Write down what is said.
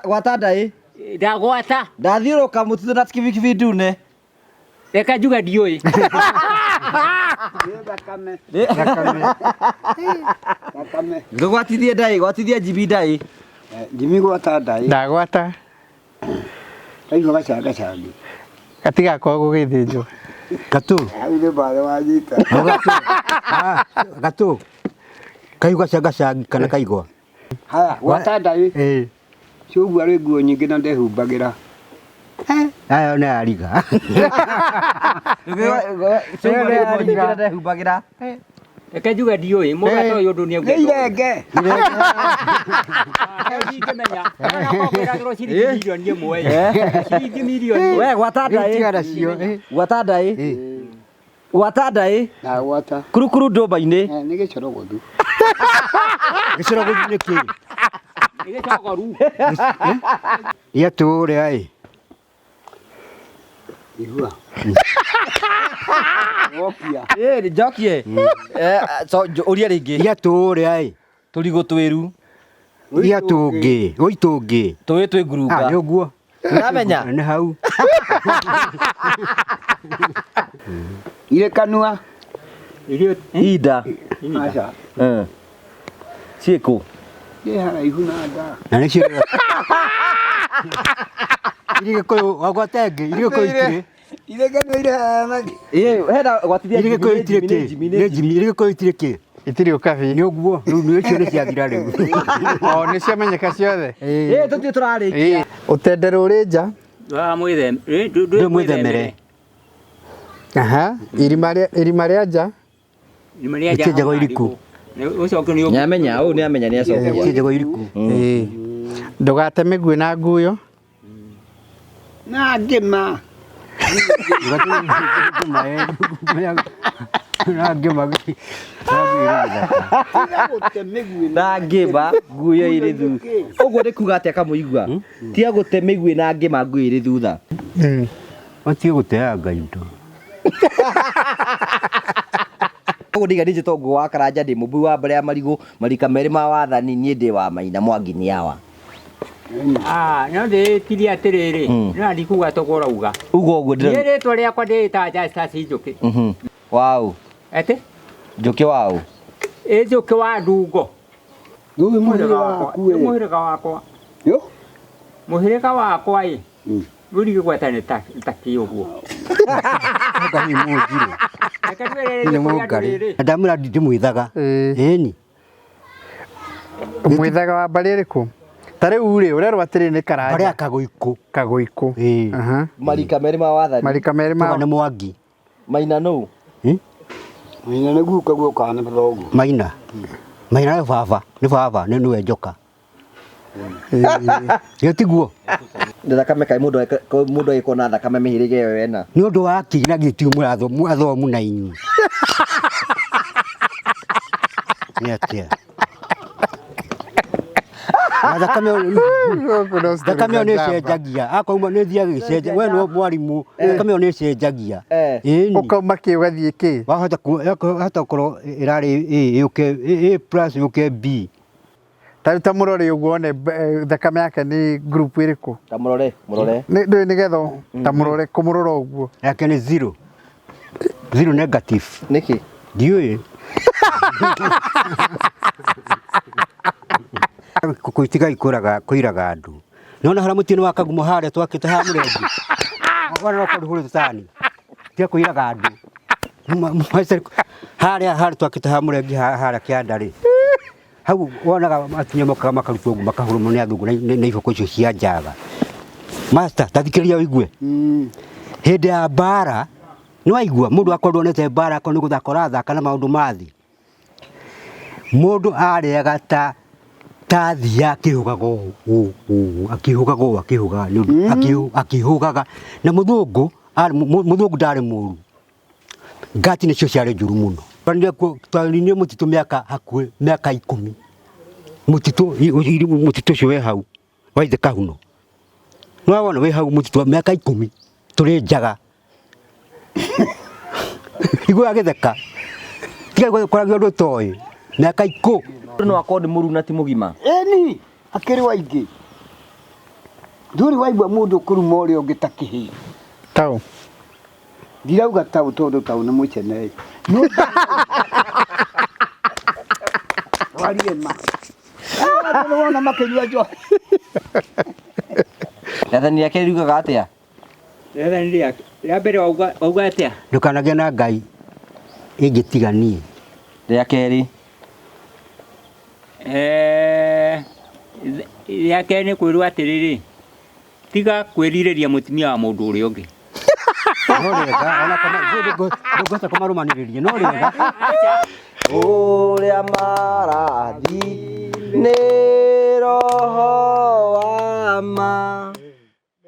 Gwata ndai ndagwata ndathiũrũka mũtitũ na kibikibi ndune reka njuga ndiũĩ ngũgwatithie ndai gwatithia Jimmy ndai Jimmy gwata ndai ndagwata kaigua gacangacangi gatigakorwo gũgĩthĩnjwo Gatũ hau nĩ mbarĩ wanyita Gatũ kaigua gacangacangi kana kaigua haya gwata ndai Cũguo arĩ nguo nyingĩ na ndehumbagĩra aya nĩ ariga ndehumbagĩra reka njuga ndiũĩ mũgate ũyũ ũndũ nĩauga irenge ndingĩmenya nakwĩragĩrwo ciringi mirioni ĩmwe ciringi mirioni we gwata ndai gwata ndai gwata ndai na gwata kurukuru ndũmba-inĩ nĩ gĩcorogothu gĩcorogothu nĩ kĩĩ nĩ gĩcogoru Yatũũrĩa igua Wokia njokie ũria rĩngĩ Yatũũrĩa tũrigũ twĩru Yatũngĩ Gũitũngĩ tũĩ twĩ ngurunga nĩ ũguo ũramenya nĩ hau Irĩ kanua Ida aca ciĩkũ nĩ haraihu na nda na nĩcio irĩ Gĩkũyũ wagwata ĩngĩ irĩ Gĩkũyũ itirĩ irĩ kanua irĩ hanagi hena gwatithia irĩ Gĩkũyũ itirĩ kĩ nĩ Jimmy irĩ Gĩkũyũ itirĩ kĩ itirĩ ũkabi nĩ ũguo rĩu nĩ icio nĩ ciathira rĩu o nĩ ciamenyeka ciothe tũtirĩ tũrarĩkia ũtendero ũrĩ nja mwĩthemere aha irima rĩa nja Njagũ iriku nĩamenya ũũ nĩamenya nĩacokia Njagũ iriku ndũgate mĩguĩ na nguyo na ngĩma na ngĩma nguyo irĩ thutha ũguo nĩ kuga atĩa kamũigua tiga gũte mĩguĩ na ngĩma nguyo irĩ thutha Watige gũteanga indo ũguo ndiganĩte tongo wa Karanja ndĩ mũmbi wa mbere ya marigũ marika merĩ ma wathani niĩ ndĩ wa Maina Mwangi nĩ awa no ndĩtirie atĩrĩrĩ no ndikuga tũkũrauga uga ũguo niĩ rĩtwa rĩakwa ndĩĩta Justus Njũkĩ waũ ati Njũkĩ waũ Njũkĩ wa Ndungo Rĩu mũhĩrĩga wakwa mũhĩrĩga wakwa ĩ rĩu ndigĩgweta nĩ ta kĩ ũguo ndamwĩra ndimwĩthaga ĩni mwĩthaga wa mbarĩ ĩrĩkũ ta rĩu rĩ ũrerwo atĩrĩ nĩ Karanja barĩa Kagũikũ marika merĩ ma wathani marika merĩ ma nĩ Mwangi Maina nũ Maina nĩ guka guoka nĩ thogu Maina nĩ baba nĩwe njoka Gĩtiguo thakame kaĩ mũndũ agĩkorwo na thakame mĩhĩrĩga ĩyo ena nĩ ũndũ wa kĩ na gĩtio mũrathomu na inyuĩ nĩ atĩa thakame ĩyo nĩ ĩcenjagia akauma nĩ thiaga gĩcenjagia we nĩ mwarimũ thakame ĩyo nĩ ĩcenjagia ũkauma kĩ ũgathiĩ kĩ wahota gũkorwo ĩrarĩ A yũke A plus yũke B ta mũrore ũguo one thakame yake nĩ group ĩrĩkũ ta mũrore ndũĩ nĩgetha ta mũrore kũmũrora ũguo yake nĩ zero negative nĩkĩ ndiũĩ Kũitiga kũiraga andũ nĩwona harĩa mũtĩ-inĩ wa Kagumo harĩa twakĩte ha mũrengi wona ũkarũhũrĩte tani tiga kũiraga andũ harĩa twakĩte ha mũrengi harĩa kĩanda-rĩ hau wonaga atumia mokaga makarutwo ũguo makahũrũmwo nĩ athũngũ na iboko icio cia njaga master tathikĩrĩria ũigue hĩndĩ ya mbara nĩwaigua mũndũ akorwo ndonete mbara akorwo nĩ gũthaka ũrathaka na maũndũ ma thĩ mũndũ arĩaga ta thia akĩhũgaga ũũ akĩhũgaga na mũthũngũ ndarĩ mũru ngati nĩcio ciarĩ njũru mũno twarinire mũtitũ hakuhĩ mĩaka 10 mũtitũ ũcio wĩ hau waithe Kahuno nĩwawona wĩ hau mũtitũ mĩaka 10 tũrĩ njaga igua gĩtheka tiga kũragio ũndũ toĩ mĩaka 10 no akorwo nĩ mũru na ti mũgima eni akĩrĩ waingĩ nduri waigua mundu kuruma uria ungi takihi Tau. ndirauga tau tondu tau ni mucene warie ma wona makinyua njohi Rĩathani rĩake riugaga atĩa? Rĩathani rĩake rĩa mbere wauga atĩa? ndukanagie na ngai ingĩtiganie Rĩa kerĩ? Rĩa kerĩ nĩ kwĩrwo atĩrĩrĩ, tiga kwĩrirĩria mũtumia wa mũndũ ũrĩa ũngĩ. no rega ona kana ndũngĩhota kũmarũmanĩrĩria no rega Ũrĩa marathi nĩ roho wa ma